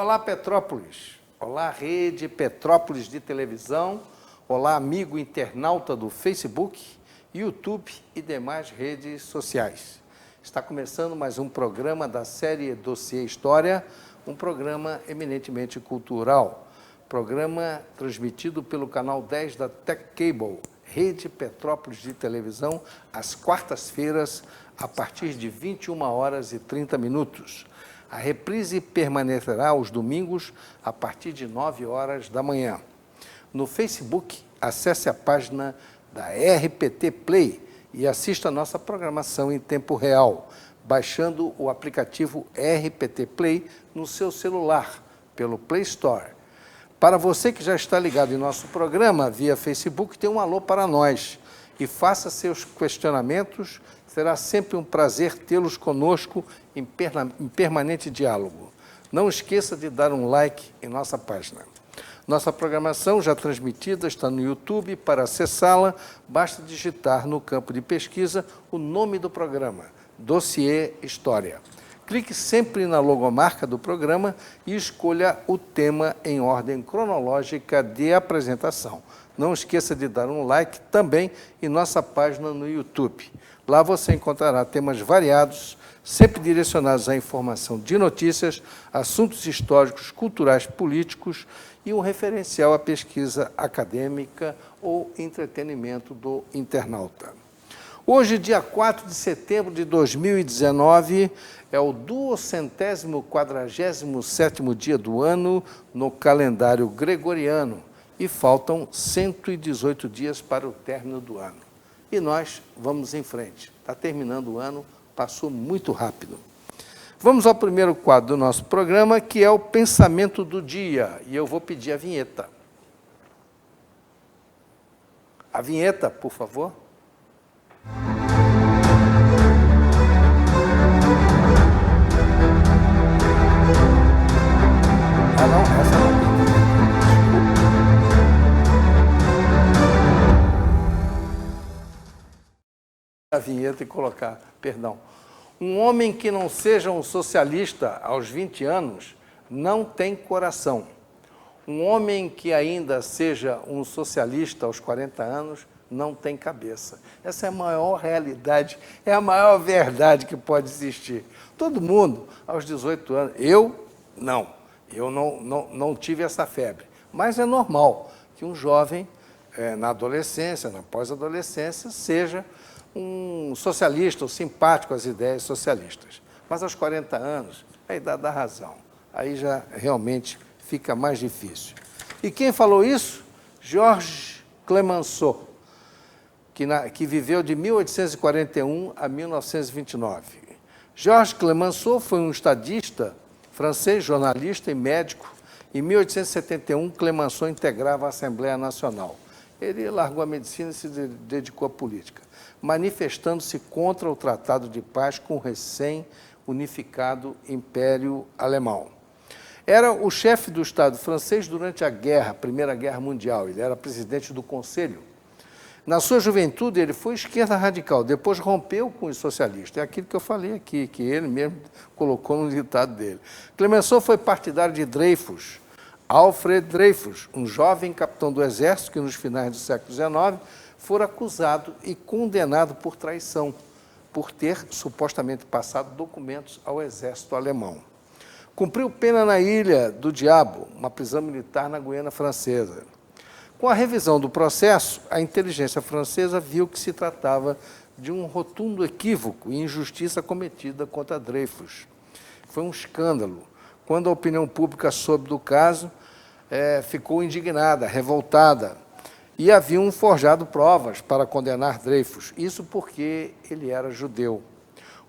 Olá, Petrópolis. Olá, Rede Petrópolis de televisão. Olá, amigo internauta do Facebook, YouTube e demais redes sociais. Está começando mais um programa da série Dossiê História, um programa eminentemente cultural. Programa transmitido pelo canal 10 da Tech Cable, Rede Petrópolis de televisão, às quartas-feiras, a partir de 21h30. A reprise permanecerá aos domingos, a partir de 9h da manhã. No Facebook, acesse a página da RPT Play e assista a nossa programação em tempo real, baixando o aplicativo RPT Play no seu celular, pelo Play Store. Para você que já está ligado em nosso programa via Facebook, tem um alô para nós e faça seus questionamentos. Será sempre um prazer tê-los conosco em permanente diálogo. Não esqueça de dar um like em nossa página. Nossa programação já transmitida está no YouTube. Para acessá-la, basta digitar no campo de pesquisa o nome do programa, Dossiê História. Clique sempre na logomarca do programa e escolha o tema em ordem cronológica de apresentação. Não esqueça de dar um like também em nossa página no YouTube. Lá você encontrará temas variados, sempre direcionados à informação de notícias, assuntos históricos, culturais, políticos e um referencial à pesquisa acadêmica ou entretenimento do internauta. Hoje, dia 4 de setembro de 2019, é o 247º dia do ano no calendário gregoriano e faltam 118 dias para o término do ano. E nós vamos em frente. Está terminando o ano, passou muito rápido. Vamos ao primeiro quadro do nosso programa, que é o Pensamento do Dia. E eu vou pedir a vinheta. A vinheta, por favor. Ah, não, essa não. A vinheta e colocar, perdão. Um homem que não seja um socialista aos 20 anos não tem coração. Um homem que ainda seja um socialista aos 40 anos não tem cabeça. Essa é a maior realidade, é a maior verdade que pode existir. Todo mundo, aos 18 anos, eu não tive essa febre. Mas é normal que um jovem, na adolescência, na pós-adolescência, seja um socialista ou simpático às ideias socialistas. Mas aos 40 anos, a idade dá razão. Aí já realmente fica mais difícil. E quem falou isso? Georges Clemenceau, que viveu de 1841 a 1929. Georges Clemenceau foi um estadista francês, jornalista e médico. Em 1871, Clemenceau integrava a Assembleia Nacional. Ele largou a medicina e se dedicou à política, manifestando-se contra o Tratado de Paz com o recém-unificado Império Alemão. Era o chefe do Estado francês durante a Primeira Guerra Mundial. Ele era presidente do Conselho. Na sua juventude, ele foi esquerda radical, depois rompeu com os socialistas. É aquilo que eu falei aqui, que ele mesmo colocou no ditado dele. Clemenceau foi partidário de Dreyfus, Alfred Dreyfus, um jovem capitão do Exército que, nos finais do século XIX, fora acusado e condenado por traição, por ter supostamente passado documentos ao exército alemão. Cumpriu pena na Ilha do Diabo, uma prisão militar na Guiana Francesa. Com a revisão do processo, a inteligência francesa viu que se tratava de um rotundo equívoco e injustiça cometida contra Dreyfus. Foi um escândalo. Quando a opinião pública soube do caso, ficou indignada, revoltada, e haviam forjado provas para condenar Dreyfus, isso porque ele era judeu.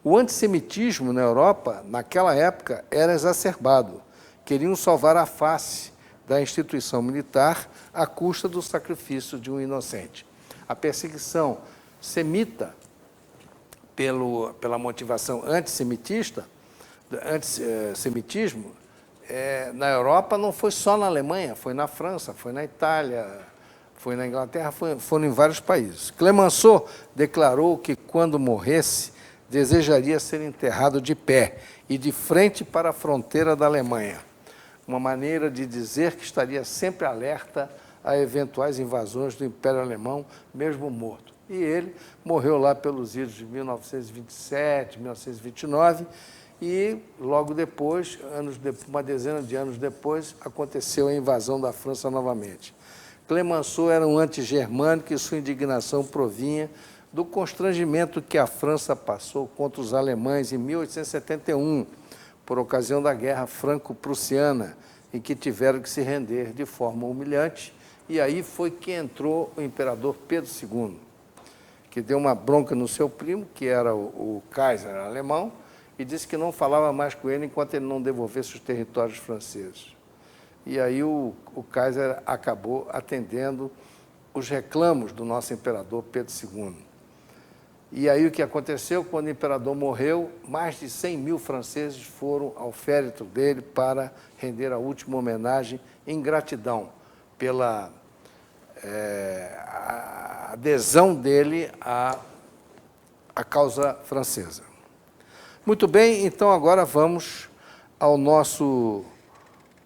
O antissemitismo na Europa, naquela época, era exacerbado. Queriam salvar a face da instituição militar à custa do sacrifício de um inocente. A perseguição semita, pela motivação antissemitismo, na Europa não foi só na Alemanha, foi na França, foi na Itália, foi na Inglaterra, foram em vários países. Clemenceau declarou que, quando morresse, desejaria ser enterrado de pé e de frente para a fronteira da Alemanha. uma maneira de dizer que estaria sempre alerta a eventuais invasões do Império Alemão, mesmo morto. E ele morreu lá pelos idos de 1927, 1929, e logo depois, uma dezena de anos depois, aconteceu a invasão da França novamente. Clemenceau era um anti-germânico e sua indignação provinha do constrangimento que a França passou contra os alemães em 1871, por ocasião da Guerra Franco-Prussiana, em que tiveram que se render de forma humilhante, e aí foi que entrou o imperador Pedro II, que deu uma bronca no seu primo, que era o Kaiser alemão, e disse que não falava mais com ele enquanto ele não devolvesse os territórios franceses. E aí o Kaiser acabou atendendo os reclamos do nosso imperador Pedro II. E aí o que aconteceu? Quando o imperador morreu, mais de 100 mil franceses foram ao féretro dele para render a última homenagem em gratidão pela a adesão dele à causa francesa. Muito bem, então agora vamos ao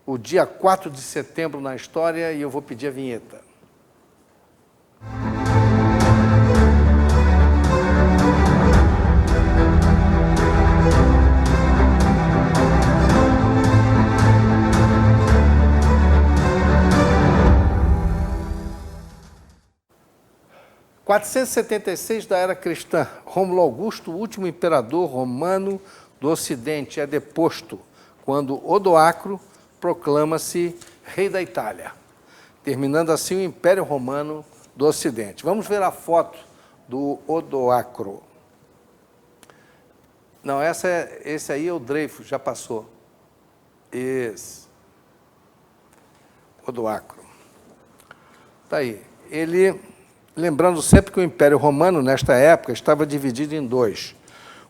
o dia 4 de setembro na história, e eu vou pedir a vinheta. Em 476 da era cristã, Rômulo Augusto, o último imperador romano do Ocidente, é deposto quando Odoacro proclama-se rei da Itália, terminando assim o Império Romano do Ocidente. Vamos ver a foto do Odoacro. Não, esse aí é o Dreyfus, já passou. Esse. Odoacro. Está aí. Ele, lembrando sempre que o Império Romano, nesta época, estava dividido em dois.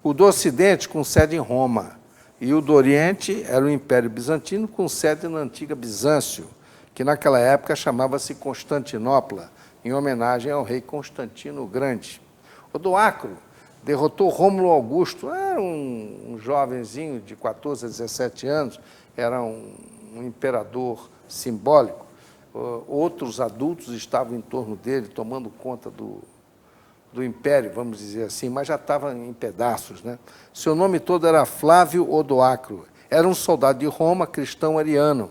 O do Ocidente, com sede em Roma, e o do Oriente era o Império Bizantino, com sede na antiga Bizâncio, que naquela época chamava-se Constantinopla, em homenagem ao rei Constantino o Grande. Odoacro derrotou Rômulo Augusto, era um jovenzinho de 14 a 17 anos, era um imperador simbólico. Outros adultos estavam em torno dele, tomando conta do império, vamos dizer assim, mas já estava em pedaços, né? Seu nome todo era Flávio Odoacro. Era um soldado de Roma, cristão ariano.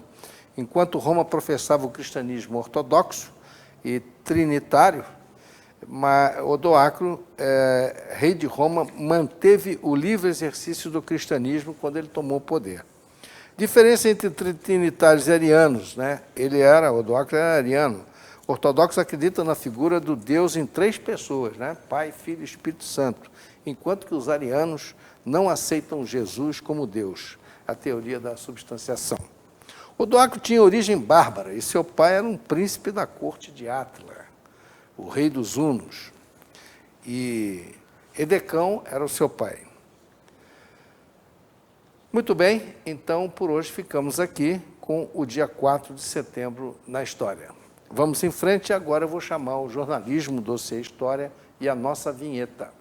Enquanto Roma professava o cristianismo ortodoxo e trinitário, Odoacro, rei de Roma, manteve o livre exercício do cristianismo quando ele tomou o poder. Diferença entre trinitários e arianos, né? Odoacro era ariano. Ortodoxo acredita na figura do Deus em três pessoas, né? Pai, Filho e Espírito Santo, enquanto que os arianos não aceitam Jesus como Deus, a teoria da substanciação. Odoacro tinha origem bárbara e seu pai era um príncipe da corte de Átila, o rei dos Hunos, e Edecão era o seu pai. Muito bem, então por hoje ficamos aqui com o dia 4 de setembro na história. Vamos em frente e agora eu vou chamar o jornalismo, dossiê História e a nossa vinheta.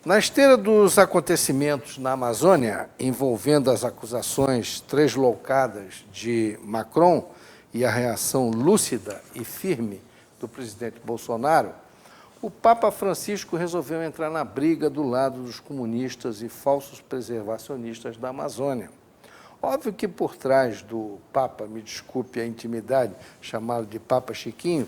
Na esteira dos acontecimentos na Amazônia, envolvendo as acusações tresloucadas de Macron e a reação lúcida e firme do presidente Bolsonaro, o Papa Francisco resolveu entrar na briga do lado dos comunistas e falsos preservacionistas da Amazônia. Óbvio que por trás do Papa, me desculpe a intimidade, chamado de Papa Chiquinho,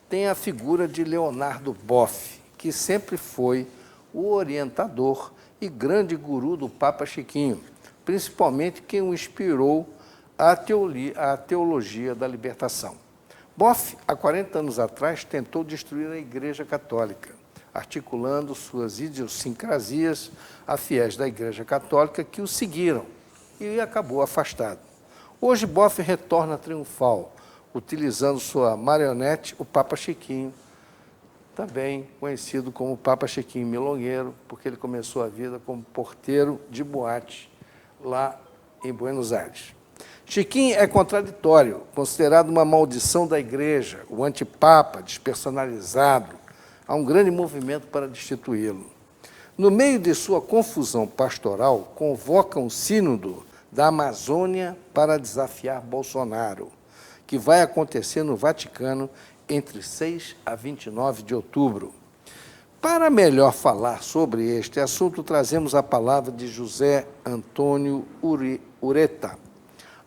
tem a figura de Leonardo Boff, que sempre foi o orientador e grande guru do Papa Chiquinho, principalmente quem o inspirou à teologia da libertação. Boff, há 40 anos atrás, tentou destruir a Igreja Católica, articulando suas idiosincrasias a fiéis da Igreja Católica que o seguiram e acabou afastado. Hoje, Boff retorna triunfal, utilizando sua marionete, o Papa Chiquinho, também conhecido como Papa Chiquinho Milongueiro, porque ele começou a vida como porteiro de boate lá em Buenos Aires. Chiquinho é contraditório, considerado uma maldição da Igreja, o antipapa, despersonalizado, há um grande movimento para destituí-lo. No meio de sua confusão pastoral, convoca um sínodo da Amazônia para desafiar Bolsonaro, que vai acontecer no Vaticano entre 6 a 29 de outubro. Para melhor falar sobre este assunto, trazemos a palavra de José Antônio Ureta,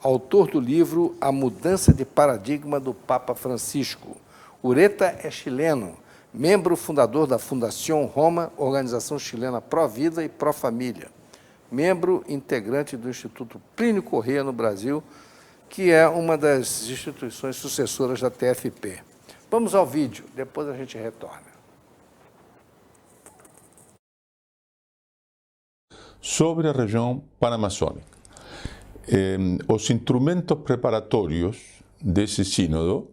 autor do livro A Mudança de Paradigma do Papa Francisco. Ureta é chileno, membro fundador da Fundação Roma, organização chilena pró-vida e pró-família, membro integrante do Instituto Plínio Corrêa no Brasil, que é uma das instituições sucessoras da TFP. Vamos ao vídeo, depois a gente retorna. Sobre a região panamazônica. Os instrumentos preparatórios desse sínodo,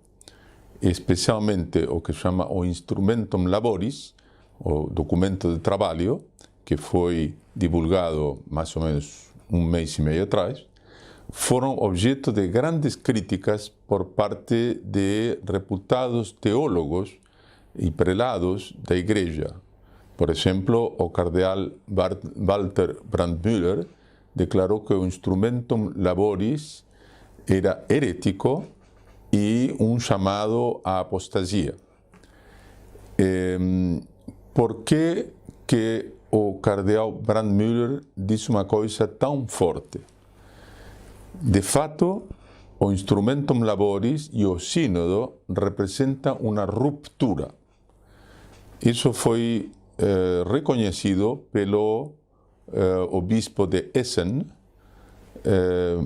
especialmente o que se chama o Instrumentum Laboris, o documento de trabalho, que foi divulgado mais ou menos um mês e meio atrás, foram objeto de grandes críticas por parte de reputados teólogos e prelados da Igreja. Por exemplo, o cardeal Walter Brandmüller declarou que o Instrumentum Laboris era herético e um chamado à apostasia. Por que o cardeal Brandmüller disse uma coisa tão forte? De fato, o Instrumentum Laboris e o sínodo representam uma ruptura. Isso foi reconhecido pelo obispo de Essen,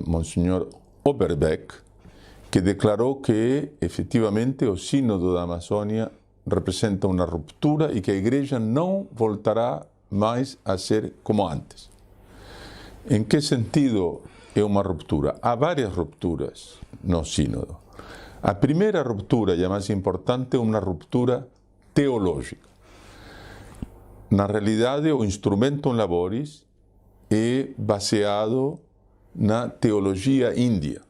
Monsenhor Oberbeck, que declarou que, efetivamente, o sínodo da Amazônia representa uma ruptura e que a Igreja não voltará mais a ser como antes. Em que sentido é uma ruptura? Há várias rupturas no sínodo. A primeira ruptura, e a mais importante, é uma ruptura teológica. Na realidade, o Instrumentum Laboris é baseado na teologia índia.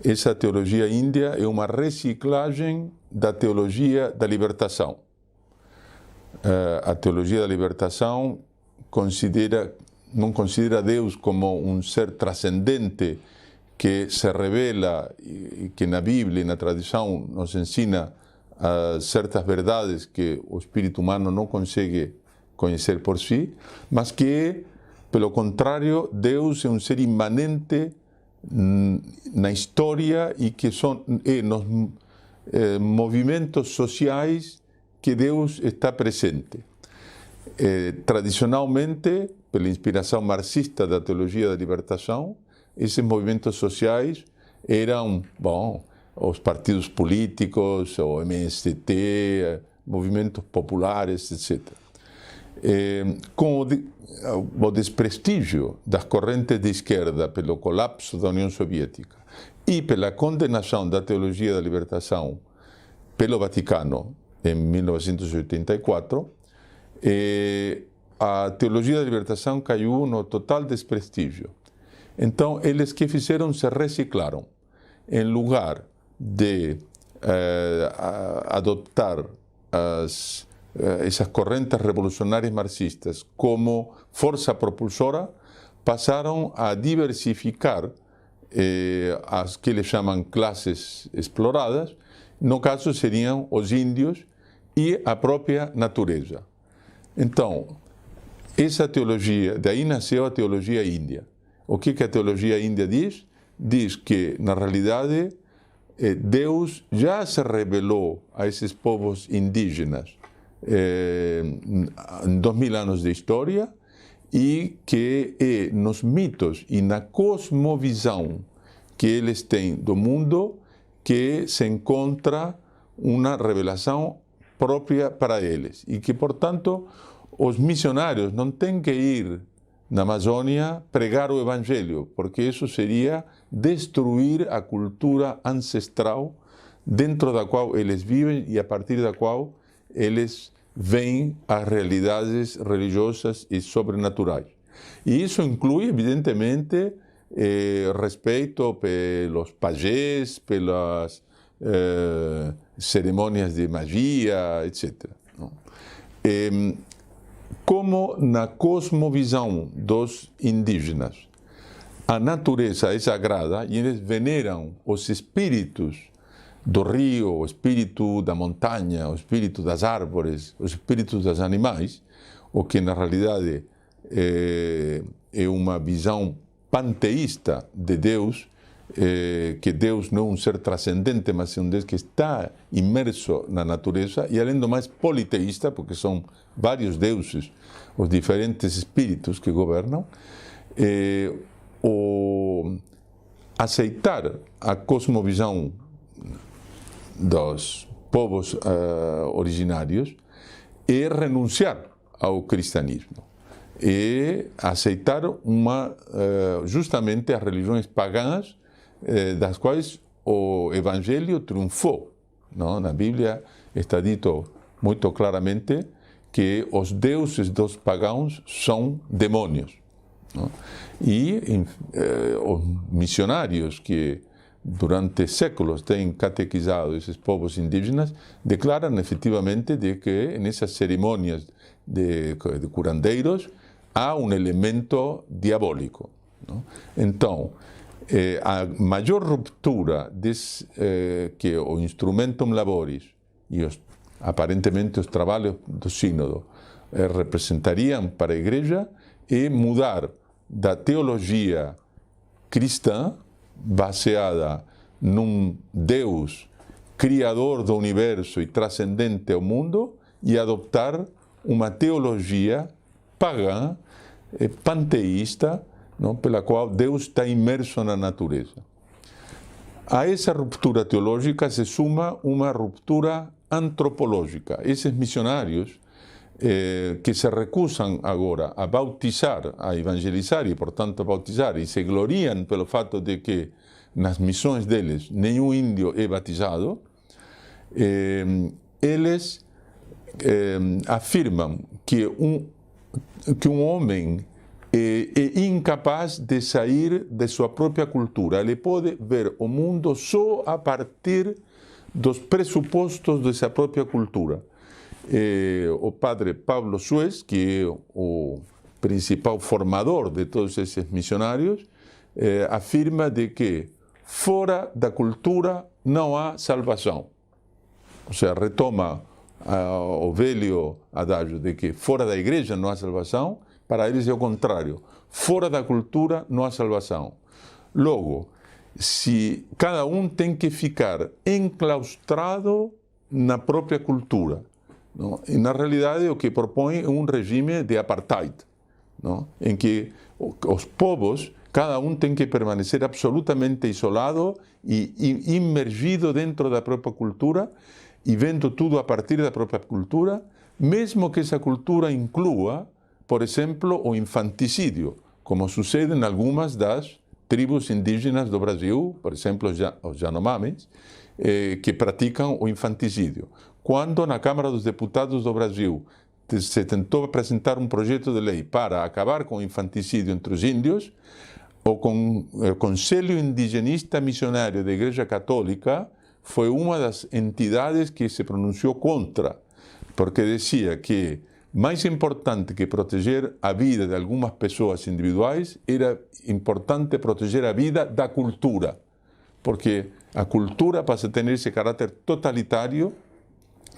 Essa teologia índia é uma reciclagem da teologia da libertação. A teologia da libertação não considera Deus como um ser transcendente que se revela e que na Bíblia e na tradição nos ensina certas verdades que o espírito humano não consegue conhecer por si, mas que, pelo contrário, Deus é um ser imanente na história e que nos movimentos sociais que Deus está presente. Tradicionalmente, pela inspiração marxista da teologia da libertação, esses movimentos sociais eram, os partidos políticos, o MST, movimentos populares, etc. Com o desprestígio das correntes de esquerda pelo colapso da União Soviética e pela condenação da teologia da libertação pelo Vaticano em 1984, a teologia da libertação caiu no total desprestígio. Então, eles que fizeram se reciclaram. Em lugar de adoptar essas correntes revolucionárias marxistas como força propulsora, passaram a diversificar as que eles chamam classes exploradas, no caso seriam os índios e a própria natureza. Então, essa teologia, daí nasceu a teologia índia. O que a teologia índia diz? Diz que, na realidade, Deus já se revelou a esses povos indígenas em 2000 anos de história e que é nos mitos e na cosmovisão que eles têm do mundo que se encontra uma revelação própria para eles e que, portanto, os missionários não têm que ir na Amazônia pregar o Evangelho, porque isso seria destruir a cultura ancestral dentro da qual eles vivem e a partir da qual eles veem as realidades religiosas e sobrenaturais. E isso inclui, evidentemente, respeito pelos pajés, pelas cerimônias de magia, etc. não? Como na cosmovisão dos indígenas, a natureza é sagrada e eles veneram os espíritos do rio, o espírito da montanha, o espírito das árvores, os espíritos dos animais, o que na realidade é uma visão panteísta de Deus, que Deus não é um ser transcendente, mas é um Deus que está imerso na natureza, e além do mais politeísta, porque são vários deuses, os diferentes espíritos que governam, aceitar a cosmovisão dos povos originários é renunciar ao cristianismo, é aceitar justamente as religiões pagãs, das quais o evangelho triunfou, não? Na Bíblia está dito muito claramente que os deuses dos pagãos são demônios, não? E os missionários que durante séculos têm catequizado esses povos indígenas declaram efetivamente de que nessas cerimônias de curandeiros há um elemento diabólico, não? Então, a maior ruptura que o Instrumentum Laboris e aparentemente os trabalhos do Sínodo representariam para a Igreja é mudar da teologia cristã, baseada num Deus criador do universo e transcendente ao mundo, e adoptar uma teologia pagã, panteísta, não? Pela qual Deus está imerso na natureza. A essa ruptura teológica se suma uma ruptura antropológica. Esses missionários que se recusam agora a bautizar, a evangelizar e, portanto, a bautizar, e se gloriam pelo fato de que nas missões deles nenhum índio é batizado, eles afirmam que um homem é incapaz de sair de sua própria cultura. Ele pode ver o mundo só a partir dos pressupostos de sua própria cultura. O padre Pablo Suez, que é o principal formador de todos esses missionários, afirma de que fora da cultura não há salvação. Ou seja, retoma o velho adágio de que fora da igreja não há salvação. Para eles é o contrário. Fora da cultura não há salvação. Logo, se cada um tem que ficar enclaustrado na própria cultura, não? E na realidade o que propõe é um regime de apartheid, não? Em que os povos, cada um tem que permanecer absolutamente isolado e imergido dentro da própria cultura e vendo tudo a partir da própria cultura, mesmo que essa cultura inclua, por exemplo, o infanticídio, como sucede em algumas das tribos indígenas do Brasil, por exemplo, os Yanomamis, que praticam o infanticídio. Quando na Câmara dos Deputados do Brasil se tentou apresentar um projeto de lei para acabar com o infanticídio entre os índios, o Conselho Indigenista Missionário da Igreja Católica foi uma das entidades que se pronunciou contra, porque dizia que mais importante que proteger a vida de algumas pessoas individuais era importante proteger a vida da cultura, porque a cultura passa a ter esse caráter totalitário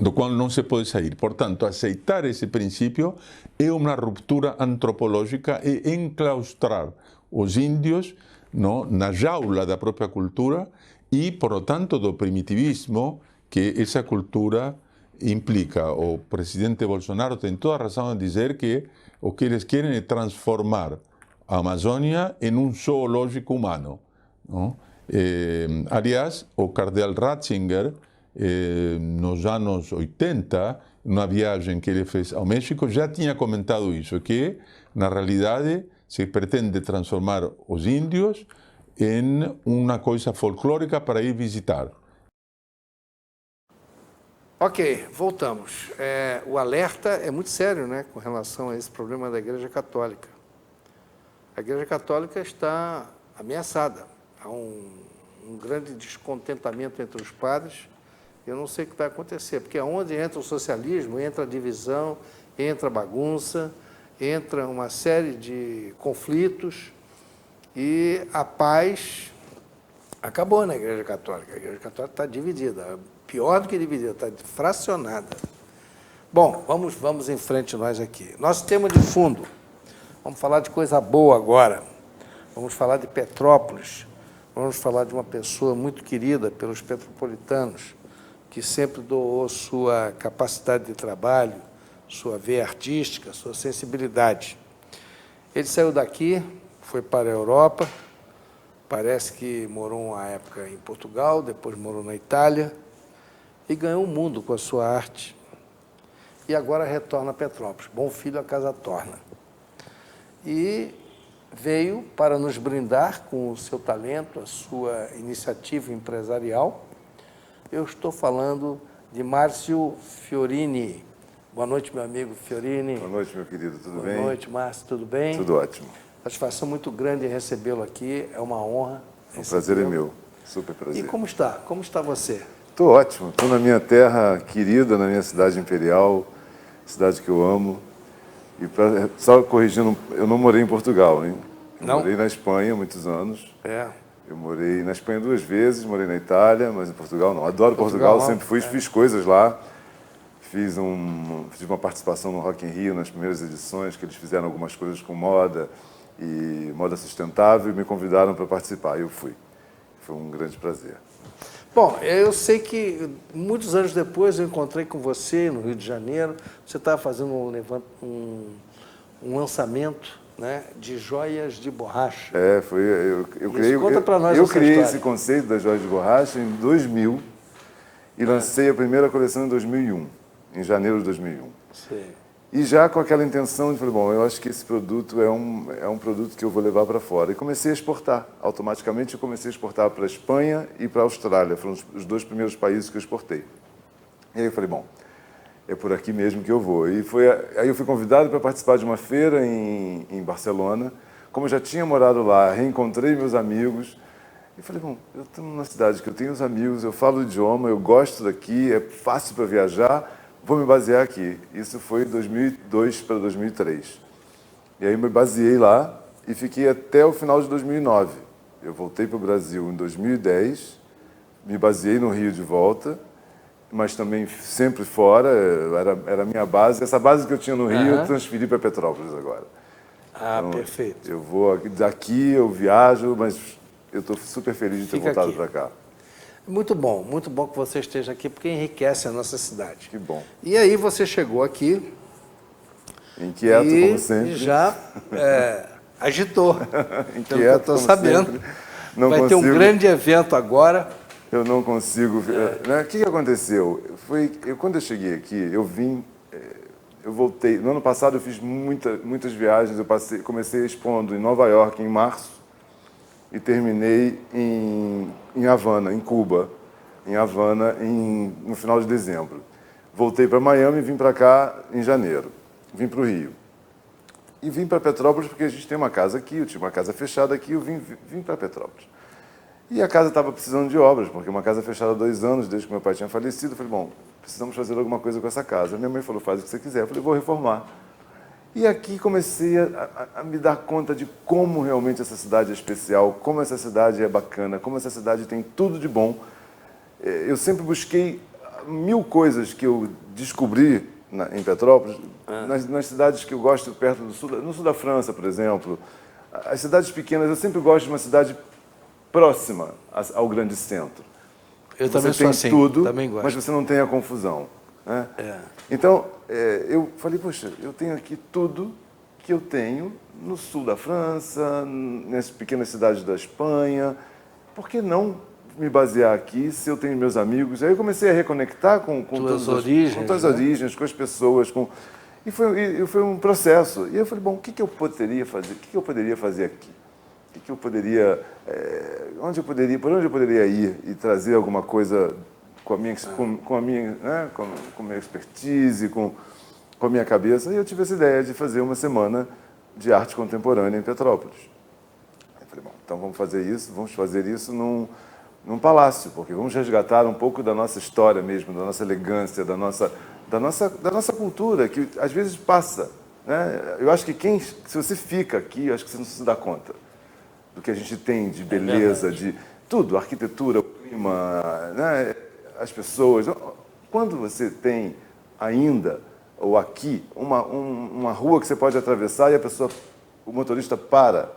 do qual não se pode sair. Portanto, aceitar esse princípio é uma ruptura antropológica e enclaustrar os índios, não, na jaula da própria cultura e, portanto, do primitivismo que essa cultura implica. O presidente Bolsonaro tem toda a razão a dizer que o que eles querem é transformar a Amazônia em um zoológico humano, não? Aliás, o cardeal Ratzinger, nos anos 80, numa viagem que ele fez ao México, já tinha comentado isso, que na realidade se pretende transformar os índios em uma coisa folclórica para ir visitar. Ok, voltamos. O alerta é muito sério, né, com relação a esse problema da Igreja Católica. A Igreja Católica está ameaçada. Há um grande descontentamento entre os padres eu não sei o que vai acontecer, porque onde entra o socialismo, entra a divisão, entra a bagunça, entra uma série de conflitos e a paz acabou na Igreja Católica. A Igreja Católica está dividida, pior do que dividida, está fracionada. Bom, vamos em frente nós aqui. Nosso tema de fundo, vamos falar de coisa boa agora. Vamos falar de Petrópolis, vamos falar de uma pessoa muito querida pelos petropolitanos, que sempre doou sua capacidade de trabalho, sua veia artística, sua sensibilidade. Ele saiu daqui, foi para a Europa, parece que morou uma época em Portugal, depois morou na Itália, e ganhou o mundo com a sua arte. E agora retorna a Petrópolis. Bom filho a casa torna. E veio para nos brindar com o seu talento, a sua iniciativa empresarial. Eu estou falando de Márcio Fiorini. Boa noite, meu amigo Fiorini. Boa noite, meu querido. Tudo bem? Boa noite, Márcio. Tudo bem? Tudo ótimo. Satisfação muito grande em recebê-lo aqui. É uma honra. O prazer é meu. Super prazer. E como está? Como está você? Estou ótimo. Estou na minha terra querida, na minha cidade imperial, cidade que eu amo. E só corrigindo, eu não morei em Portugal, hein? Eu Não? morei na Espanha há muitos anos. É. Eu morei na Espanha 2 vezes, morei na Itália, mas em Portugal não. Adoro Portugal, sempre fui, fiz coisas lá. Fiz uma participação no Rock in Rio nas primeiras edições, que eles fizeram algumas coisas com moda e moda sustentável e me convidaram para participar. Eu fui. Foi um grande prazer. Bom, eu sei que muitos anos depois eu encontrei com você no Rio de Janeiro. Você estava fazendo um lançamento, né, de joias de borracha. Foi. Conta para nós eu essa criei história. esse conceito das joias de borracha em 2000 e lancei a primeira coleção em 2001, em janeiro de 2001. Sim. E já com aquela intenção de, falei, bom, eu acho que esse produto é um produto que eu vou levar para fora. E comecei a exportar. Automaticamente eu comecei a exportar para a Espanha e para a Austrália. Foram os 2 primeiros países que eu exportei. E aí eu falei, bom, é por aqui mesmo que eu vou. E aí eu fui convidado para participar de uma feira em Barcelona. Como eu já tinha morado lá, reencontrei meus amigos. E falei, bom, eu estou numa cidade que eu tenho os amigos, eu falo o idioma, eu gosto daqui, é fácil para viajar. Vou me basear aqui. Isso foi de 2002 para 2003. E aí me baseei lá e fiquei até o final de 2009. Eu voltei para o Brasil em 2010, me baseei no Rio de volta, mas também sempre fora, era a minha base. Essa base que eu tinha no Rio, eu transferi para Petrópolis agora. Ah, então, perfeito. Eu vou daqui, eu viajo, mas eu estou super feliz de ter Fica voltado aqui. para cá. Muito bom que você esteja aqui, porque enriquece a nossa cidade. Que bom. E aí você chegou aqui Inquieto, e como sempre. já agitou, pelo que eu Inquieto, estou como sabendo. sempre. Não Vai ter um consigo. grande evento agora. Eu não consigo. Né? O que aconteceu? Quando eu cheguei aqui, eu voltei. No ano passado eu fiz muitas viagens. Comecei expondo em Nova York em março e terminei em Havana, em Cuba, em Havana, no final de dezembro. Voltei para Miami e vim para cá em janeiro. Vim para o Rio. E vim para Petrópolis porque a gente tem uma casa aqui, eu tinha uma casa fechada aqui, eu vim para Petrópolis. E a casa estava precisando de obras, porque uma casa fechada há 2 anos, desde que meu pai tinha falecido. Eu falei, bom, precisamos fazer alguma coisa com essa casa. Minha mãe falou, faz o que você quiser. Eu falei, vou reformar. E aqui comecei a me dar conta de como realmente essa cidade é especial, como essa cidade é bacana, como essa cidade tem tudo de bom. Eu sempre busquei 1000 coisas que eu descobri em Petrópolis, nas cidades que eu gosto perto do sul, no sul da França, por exemplo. As cidades pequenas, eu sempre gosto de uma cidade próxima ao grande centro. Eu Você também sou tem assim, tudo, também gosto. mas você não tem a confusão. Né? É. Então, eu falei, poxa, eu tenho aqui tudo que eu tenho no sul da França, nas pequenas cidades da Espanha. Por que não me basear aqui se eu tenho meus amigos? Aí eu comecei a reconectar com Tuas origens, com todas né? as origens, com as pessoas. E foi um processo. E eu falei, bom, o que eu poderia fazer? O que eu poderia fazer aqui? O que eu poderia... por onde eu poderia ir e trazer alguma coisa com a minha expertise, com a minha cabeça? E eu tive essa ideia de fazer uma semana de arte contemporânea em Petrópolis. Eu falei, bom, então vamos fazer isso num palácio, porque vamos resgatar um pouco da nossa história mesmo, da nossa elegância, da nossa cultura, que às vezes passa, né? Eu acho que se você fica aqui, eu acho que você não se dá conta do que a gente tem de beleza, de tudo, arquitetura, o clima, né? As pessoas. Quando você tem ainda, ou aqui, uma rua que você pode atravessar e o motorista para.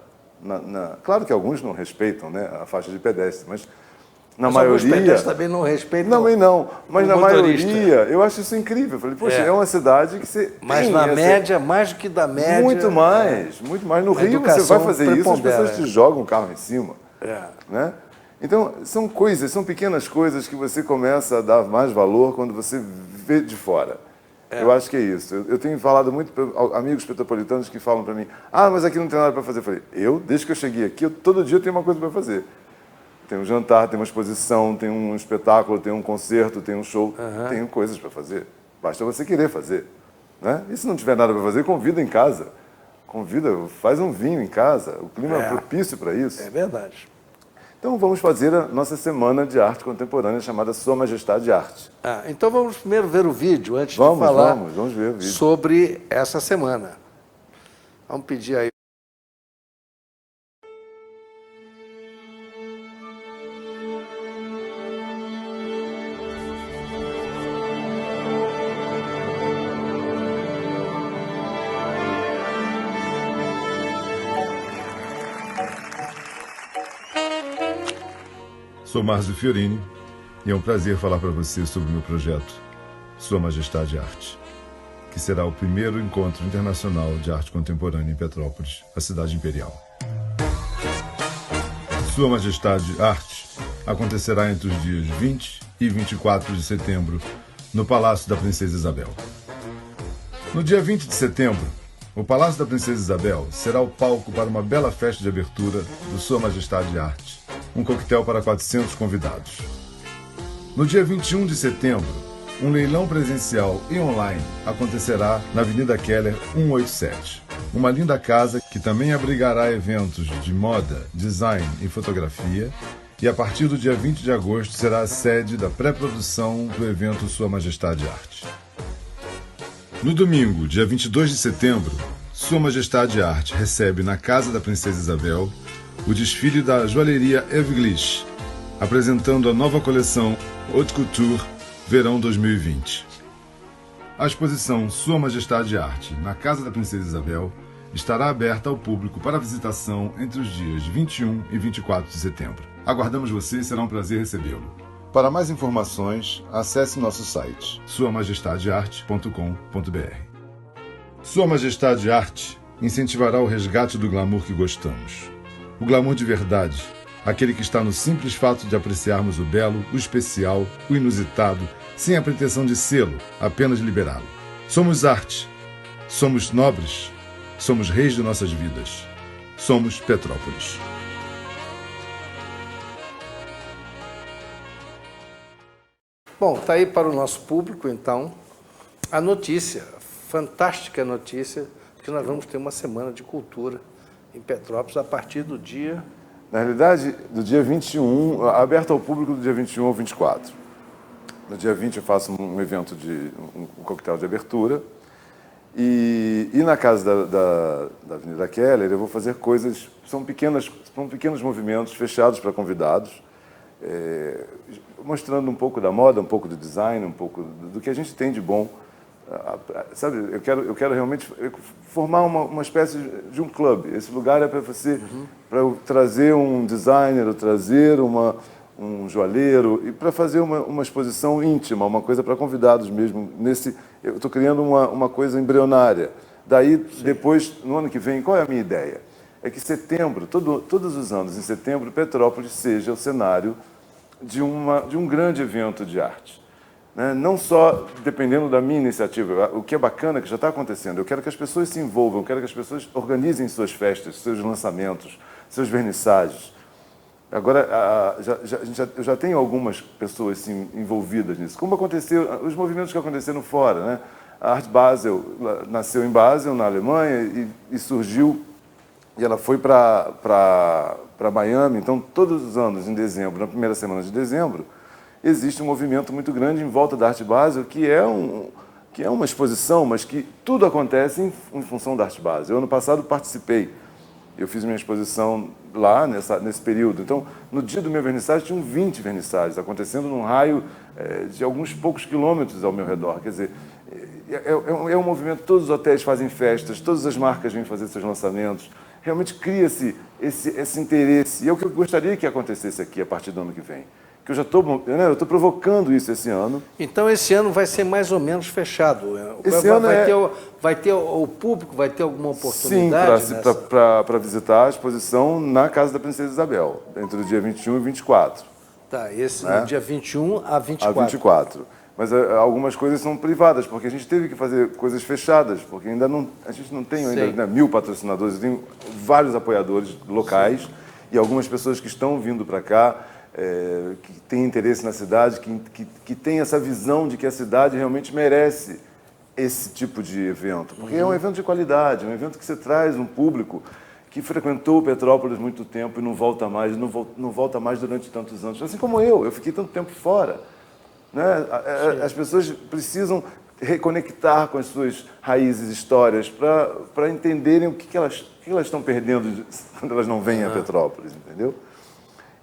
Claro que alguns não respeitam, né, a faixa de pedestre, mas na maioria... Os pedestres também não respeitam. Também não, mas na maioria, eu acho isso incrível. Eu falei, poxa, é uma cidade que você... Mas na média, mais do que da média... Muito mais. No Rio você vai fazer isso, as pessoas te jogam o carro em cima. Né? Então, são pequenas coisas que você começa a dar mais valor quando você vê de fora. Eu acho que é isso. Eu tenho falado muito para amigos petropolitanos que falam para mim, mas aqui não tem nada para fazer. Eu falei, desde que eu cheguei aqui, todo dia eu tenho uma coisa para fazer. Tem um jantar, tem uma exposição, tem um espetáculo, tem um concerto, tem um show. Tenho coisas para fazer. Basta você querer fazer. Né? E se não tiver nada para fazer, convida em casa. Faz um vinho em casa. O clima é propício para isso. É verdade. Então vamos fazer a nossa semana de arte contemporânea chamada Sua Majestade Arte. Então vamos primeiro ver o vídeo antes de falar vamos ver o vídeo. Sobre essa semana. Vamos pedir aí. Sou Márcio Fiorini e é um prazer falar para você sobre o meu projeto Sua Majestade Arte, que será o primeiro encontro internacional de arte contemporânea em Petrópolis, a cidade imperial. Sua Majestade Arte acontecerá entre os dias 20 e 24 de setembro no Palácio da Princesa Isabel. No dia 20 de setembro, o Palácio da Princesa Isabel será o palco para uma bela festa de abertura do Sua Majestade Arte, um coquetel para 400 convidados. No dia 21 de setembro, um leilão presencial e online acontecerá na Avenida Keller 187. Uma linda casa que também abrigará eventos de moda, design e fotografia, e a partir do dia 20 de agosto será a sede da pré-produção do evento Sua Majestade Arte. No domingo, dia 22 de setembro, Sua Majestade Arte recebe na Casa da Princesa Isabel o desfile da joalheria Evglish, apresentando a nova coleção Haute Couture Verão 2020. A exposição Sua Majestade Arte na Casa da Princesa Isabel estará aberta ao público para visitação entre os dias 21 e 24 de setembro. Aguardamos você e será um prazer recebê-lo. Para mais informações, acesse nosso site suamajestadearte.com.br. Sua Majestade Arte incentivará o resgate do glamour que gostamos. O glamour de verdade, aquele que está no simples fato de apreciarmos o belo, o especial, o inusitado, sem a pretensão de sê-lo, apenas liberá-lo. Somos arte, somos nobres, somos reis de nossas vidas, somos Petrópolis. Bom, está aí para o nosso público, então, a notícia, fantástica notícia, que nós vamos ter uma semana de cultura em Petrópolis a partir do dia... Na realidade, do dia 21, aberto ao público do dia 21 ao 24. No dia 20 eu faço um evento um coquetel de abertura. E na casa da Avenida Keller eu vou fazer coisas, são pequenos movimentos fechados para convidados, mostrando um pouco da moda, um pouco do design, um pouco do que a gente tem de bom. Sabe, eu quero realmente formar uma espécie de um clube. Esse lugar é para você, para eu trazer um designer, trazer um joalheiro e para fazer uma exposição íntima, uma coisa para convidados mesmo. Eu estou criando uma coisa embrionária. Daí, depois, no ano que vem, qual é a minha ideia? É que setembro, todos os anos, em setembro, Petrópolis seja o cenário de um grande evento de arte. Não só dependendo da minha iniciativa, o que é bacana, que já está acontecendo, eu quero que as pessoas se envolvam, eu quero que as pessoas organizem suas festas, seus lançamentos, seus vernissagens. Agora, eu já tenho algumas pessoas assim, envolvidas nisso, como aconteceu, os movimentos que aconteceram fora, né? A Art Basel nasceu em Basel, na Alemanha, e surgiu, e ela foi para para Miami. Então, todos os anos, em dezembro, na primeira semana de dezembro, existe um movimento muito grande em volta da Arte Basel, que é uma exposição, mas que tudo acontece em função da Arte Basel. Eu, ano passado, participei. Eu fiz minha exposição lá, nesse período. Então, no dia do meu vernissage, tinham 20 vernissagens acontecendo num raio de alguns poucos quilômetros ao meu redor. Quer dizer, é um movimento, todos os hotéis fazem festas, todas as marcas vêm fazer seus lançamentos. Realmente cria-se esse interesse. E é o que eu gostaria que acontecesse aqui a partir do ano que vem. Que eu já estou, né, eu estou provocando isso esse ano. Então, esse ano vai ser mais ou menos fechado. Esse ano vai ter o público, vai ter alguma oportunidade? Sim, para visitar a exposição na Casa da Princesa Isabel, entre o dia 21 e 24. Tá, esse no dia 21 a 24. A 24. Mas algumas coisas são privadas, porque a gente teve que fazer coisas fechadas, porque a gente não tem ainda, né, 1000 patrocinadores, tem vários apoiadores locais e algumas pessoas que estão vindo para cá, que têm interesse na cidade, que têm essa visão de que a cidade realmente merece esse tipo de evento. Porque é um evento de qualidade, é um evento que você traz um público que frequentou Petrópolis muito tempo e não volta mais, não volta mais durante tantos anos. Assim como eu fiquei tanto tempo fora. Né? As pessoas precisam reconectar com as suas raízes, histórias, para entenderem o que elas estão perdendo quando elas não vêm a Petrópolis, entendeu?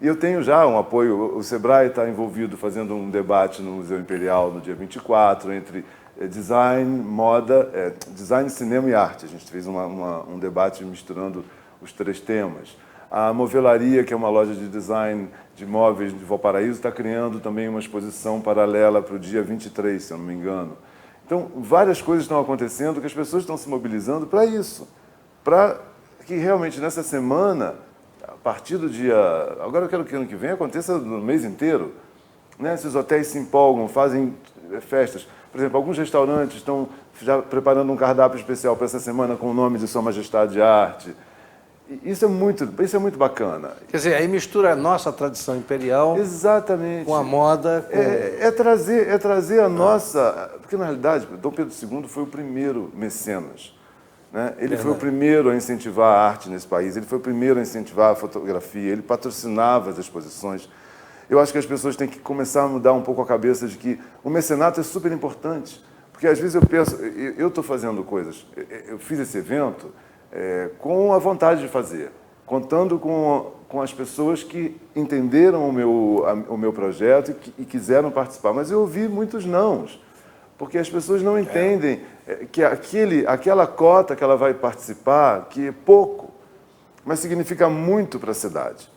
E eu tenho já um apoio, o Sebrae está envolvido fazendo um debate no Museu Imperial no dia 24, entre design, moda, design, cinema e arte. A gente fez um debate misturando os 3 temas. A Movelaria, que é uma loja de design de móveis de Valparaíso, está criando também uma exposição paralela para o dia 23, se eu não me engano. Então, várias coisas estão acontecendo que as pessoas estão se mobilizando para isso, para que realmente nessa semana, a partir do dia... Agora eu quero que ano que vem aconteça no mês inteiro. Né? Se os hotéis se empolgam, fazem festas. Por exemplo, alguns restaurantes estão já preparando um cardápio especial para essa semana com o nome de Sua Majestade de Arte. Isso é muito bacana. Quer dizer, aí mistura a nossa tradição imperial. Exatamente. Com a moda. Trazer a nossa... Porque, na realidade, Dom Pedro II foi o primeiro mecenas. Né? Ele foi o primeiro a incentivar a arte nesse país, ele foi o primeiro a incentivar a fotografia, ele patrocinava as exposições. Eu acho que as pessoas têm que começar a mudar um pouco a cabeça de que o mecenato é super importante. Porque, às vezes, eu penso... Eu estou fazendo coisas... Eu fiz esse evento com a vontade de fazer, contando com as pessoas que entenderam o meu projeto e quiseram participar. Mas eu ouvi muitos nãos, porque as pessoas não entendem que aquela cota que ela vai participar, que é pouco, mas significa muito para a cidade.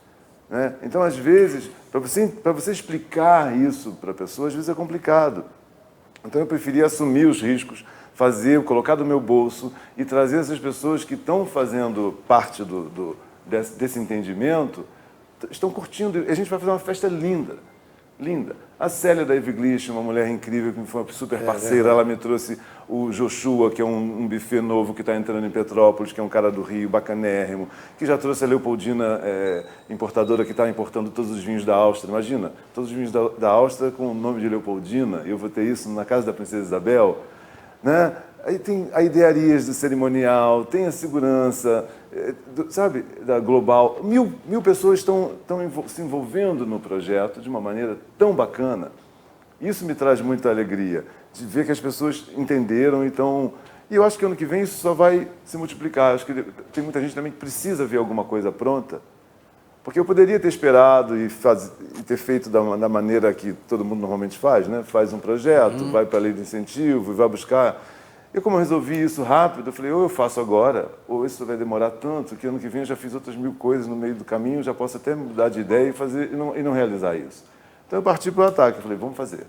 Né? Então, às vezes, para você explicar isso para a pessoa, às vezes é complicado. Então, eu preferia assumir os riscos, colocar do meu bolso e trazer essas pessoas que estão fazendo parte desse entendimento, estão curtindo. A gente vai fazer uma festa linda, linda. A Célia da Eviglish, uma mulher incrível, que me foi uma super parceira, ela me trouxe o Joshua, que é um buffet novo que está entrando em Petrópolis, que é um cara do Rio, bacanérrimo, que já trouxe a Leopoldina, importadora, que está importando todos os vinhos da Áustria. Imagina, todos os vinhos da Áustria com o nome de Leopoldina, e eu vou ter isso na Casa da Princesa Isabel. Né? Aí tem a idearias do cerimonial, tem a segurança, sabe, da Global. Mil pessoas estão se envolvendo no projeto de uma maneira tão bacana. Isso me traz muita alegria, de ver que as pessoas entenderam. Então, e eu acho que ano que vem isso só vai se multiplicar. Acho que tem muita gente também que precisa ver alguma coisa pronta. Porque eu poderia ter esperado e ter feito da maneira que todo mundo normalmente faz, né? Faz um projeto, vai para a lei de incentivo e vai buscar. E como eu resolvi isso rápido, eu falei, ou eu faço agora, ou isso vai demorar tanto, que ano que vem eu já fiz outras 1000 coisas no meio do caminho, já posso até mudar de ideia e não realizar isso. Então eu parti para o ataque, eu falei, vamos fazer.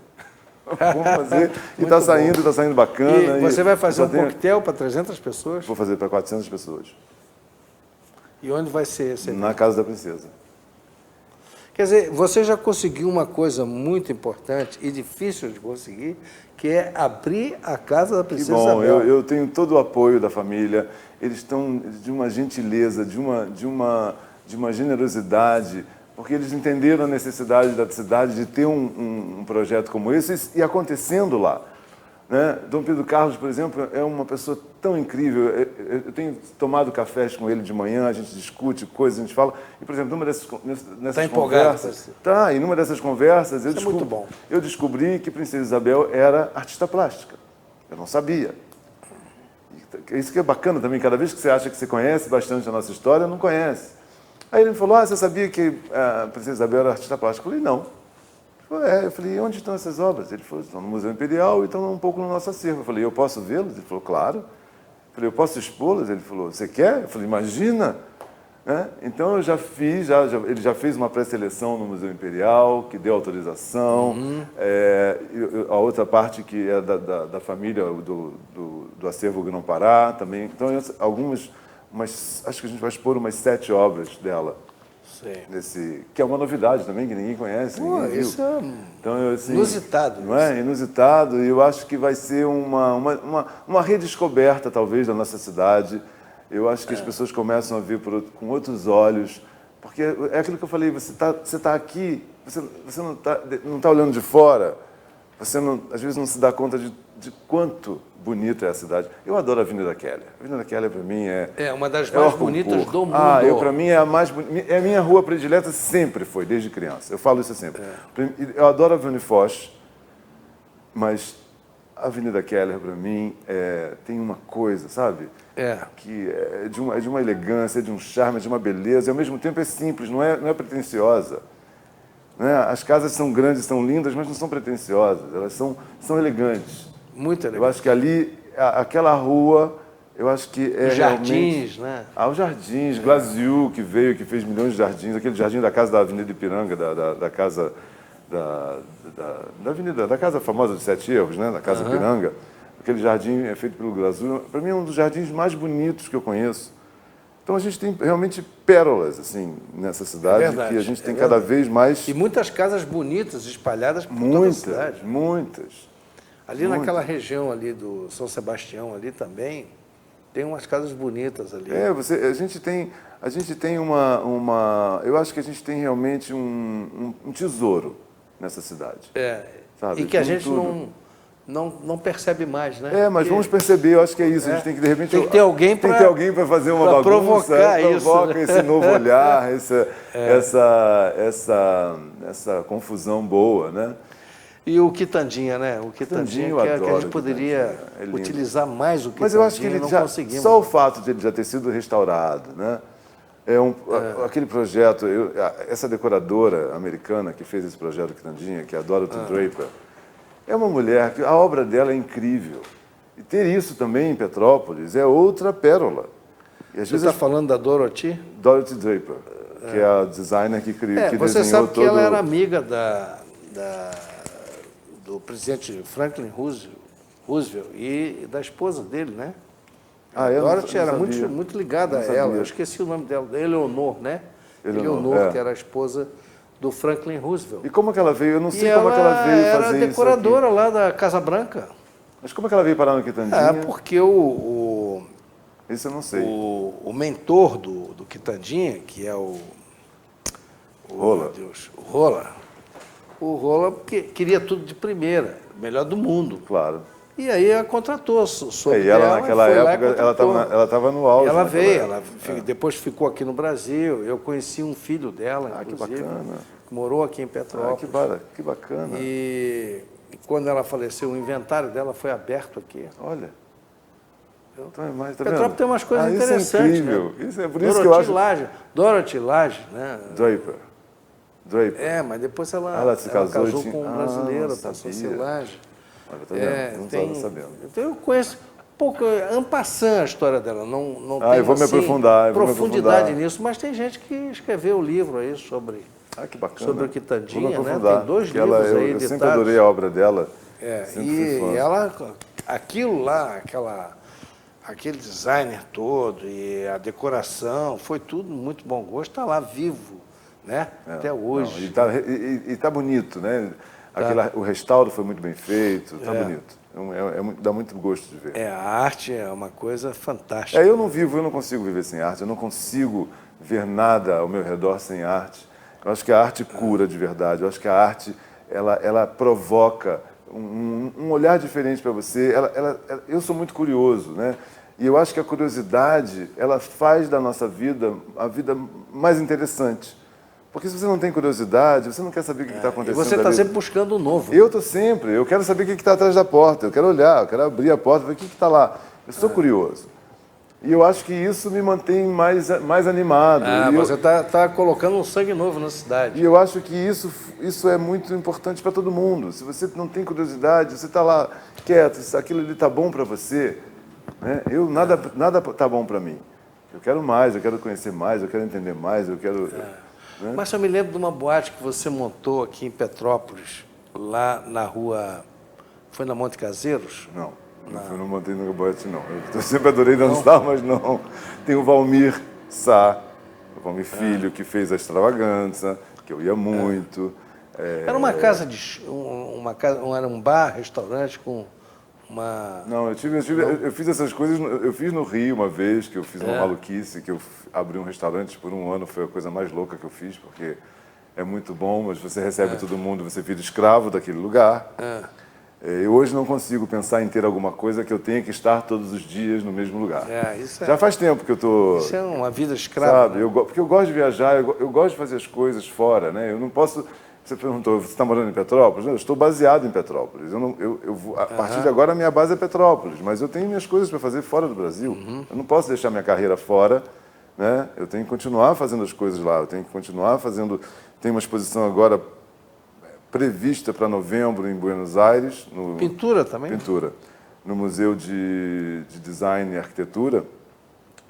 Vamos fazer. E está saindo bacana. E você vai fazer um coquetel para 300 pessoas? Vou fazer para 400 pessoas. E onde vai ser esse evento? Na Casa da Princesa. Quer dizer, você já conseguiu uma coisa muito importante e difícil de conseguir, que é abrir a Casa da Princesa Isabel. Eu tenho todo o apoio da família, eles estão de uma gentileza, de uma generosidade, porque eles entenderam a necessidade da cidade de ter um projeto como esse e acontecendo lá. né? Dom Pedro Carlos, por exemplo, é uma pessoa tão incrível. Eu tenho tomado cafés com ele de manhã, a gente discute coisas, a gente fala. E, por exemplo, nessas conversas... Tá, e numa dessas conversas é muito bom. Eu descobri que Princesa Isabel era artista plástica. Eu não sabia. Isso que é bacana também, cada vez que você acha que você conhece bastante a nossa história, não conhece. Aí ele me falou, você sabia que a Princesa Isabel era artista plástica? Eu falei, não. Eu falei, onde estão essas obras? Ele falou, estão no Museu Imperial e estão um pouco no nosso acervo. Eu falei, eu posso vê-las? Ele falou, claro. Eu falei, eu posso expô-las? Ele falou, você quer? Eu falei, imagina. Então eu já fiz, ele já fez uma pré-seleção no Museu Imperial, que deu autorização. A outra parte que é da família do acervo Grão-Pará também. Então, acho que a gente vai expor umas 7 obras dela. Que é uma novidade também, que ninguém conhece, ninguém viu. Isso é então, assim, inusitado. Não é? Inusitado, e eu acho que vai ser uma redescoberta, talvez, da nossa cidade. Eu acho que as pessoas começam a ver com outros olhos, porque é aquilo que eu falei, você tá aqui, você não tá olhando de fora, você às vezes não se dá conta de quanto bonita é a cidade. Eu adoro a Avenida Keller. A Avenida Keller, para mim, é uma das mais bonitas do mundo. Para mim, é a mais bonita. É a minha rua predileta, sempre foi, desde criança. Eu falo isso sempre. Eu adoro a Avenida Foch, mas a Avenida Keller, para mim, tem uma coisa, sabe? Que é de uma elegância, de um charme, de uma beleza, e ao mesmo tempo é simples, não é pretensiosa. Né? As casas são grandes, são lindas, mas não são pretensiosas, elas são elegantes. Muito elegante. Eu acho que ali, aquela rua, eu acho que é jardins, realmente... né? Os jardins, Glasiou, que fez milhões de jardins, aquele jardim da casa da Avenida Ipiranga, da casa da avenida, da casa famosa de Sete Erros, né? Da Casa Ipiranga. Aquele jardim é feito pelo Glasiou. Para mim é um dos jardins mais bonitos que eu conheço. Então a gente tem realmente pérolas assim nessa cidade, que a gente tem cada vez mais... E muitas casas bonitas espalhadas por toda a cidade. Muitas. Ali naquela região ali do São Sebastião ali também tem umas casas bonitas ali. A gente tem uma eu acho que a gente tem realmente um tesouro nessa cidade. Sabe? E que a gente não percebe mais, né? Mas vamos perceber, eu acho que é isso. A gente tem que, de repente... Tem que ter alguém para fazer uma bagunça. Provocar isso. Provoca esse novo olhar, essa confusão boa, né? E o quitandinha, né? O quitandinha que a gente poderia utilizar mais o quitandinha. Mas eu acho que ele só o fato de ele já ter sido restaurado, né? Aquele projeto, essa decoradora americana que fez esse projeto quitandinha, que é a Dorothy Draper, é uma mulher que a obra dela é incrível. E ter isso também em Petrópolis é outra pérola. Você está falando da Dorothy? Dorothy Draper, que é a designer que criou, que você desenhou sabe que ela era amiga do presidente Franklin Roosevelt e da esposa dele, né? A Dorothy era muito ligada a ela. Eu esqueci o nome dela, Eleanor, né? Eleanor, que era a esposa do Franklin Roosevelt. E como que ela veio? Eu não sei como que ela veio fazer isso. Ela era decoradora lá da Casa Branca. Mas como que ela veio parar no Quitandinha? Porque isso eu não sei. O mentor do Quitandinha, que é o Rola. Meu Deus, o Rola queria tudo de primeira, melhor do mundo. Claro. E aí ela contratou, e ela naquela época, ela estava no auge. E ela veio, depois ficou aqui no Brasil. Eu conheci um filho dela, inclusive, que bacana. Que morou aqui em Petrópolis. Que bacana. E quando ela faleceu, o inventário dela foi aberto aqui. Olha. Então Petrópolis tem umas coisas interessantes. Isso é incrível. Né? Isso é por isso que eu acho... Dorothy Lage, né? Draper. Mas depois ela se casou com um brasileiro, passou a ser Lage. Olha, tá vendo? Não estava sabendo. Então eu conheço pouco, en passant a história dela, não tem eu vou me aprofundar, profundidade nisso, mas tem gente que escreveu o livro aí sobre, que bacana. Sobre o Quitandinha, né? Tem 2 livros aí editados. Eu sempre adorei a obra dela. E ela, aquilo lá, aquele designer todo e a decoração, foi tudo muito bom gosto, está lá vivo, né? Até hoje. E está bonito, né? O restauro foi muito bem feito, está bonito. Dá muito gosto de ver. A arte é uma coisa fantástica. Eu não consigo viver sem arte, eu não consigo ver nada ao meu redor sem arte. Eu acho que a arte cura de verdade, eu acho que a arte, ela provoca um olhar diferente para você. Eu sou muito curioso, né? E eu acho que a curiosidade, ela faz da nossa vida a vida mais interessante. Porque se você não tem curiosidade, você não quer saber o que está E acontecendo. você está sempre buscando o novo. Eu estou sempre. Eu quero saber o que está atrás da porta. Eu quero olhar, eu quero abrir a porta, ver o que está lá. Eu sou curioso. E eu acho que isso me mantém mais animado. Você está colocando um sangue novo na cidade. E eu acho que isso é muito importante para todo mundo. Se você não tem curiosidade, você está lá quieto, se aquilo ali está bom para você, né? Nada está bom para mim. Eu quero mais, eu quero conhecer mais, eu quero entender mais, eu quero... Né? Mas eu me lembro de uma boate que você montou aqui em Petrópolis, lá na rua... Foi na Monte Caseiros? Não. Eu não montei no boate, não. Eu sempre adorei dançar, mas não. Tem o Valmir Sá, o Valmir Filho, que fez a Extravaganza, que eu ia muito. Era uma casa de... era um bar, restaurante com uma... Não, eu fiz essas coisas, eu fiz no Rio uma vez, que eu fiz uma maluquice, que eu abri um restaurante por um ano, foi a coisa mais louca que eu fiz, porque é muito bom, mas você recebe todo mundo, você vira escravo daquele lugar. Eu hoje não consigo pensar em ter alguma coisa que eu tenha que estar todos os dias no mesmo lugar. Já faz tempo que eu estou... Isso é uma vida escrava. Sabe, né? Porque eu gosto de viajar, eu gosto de fazer as coisas fora, né? Eu não posso... Você perguntou, você está morando em Petrópolis? Não, eu estou baseado em Petrópolis. A partir de agora, a minha base é Petrópolis, mas eu tenho minhas coisas para fazer fora do Brasil. Eu não posso deixar minha carreira fora, né? Eu tenho que continuar fazendo as coisas lá, eu tenho que continuar fazendo... Tem uma exposição agora prevista para novembro em Buenos Aires. Pintura também? Pintura. No Museu de Design e Arquitetura.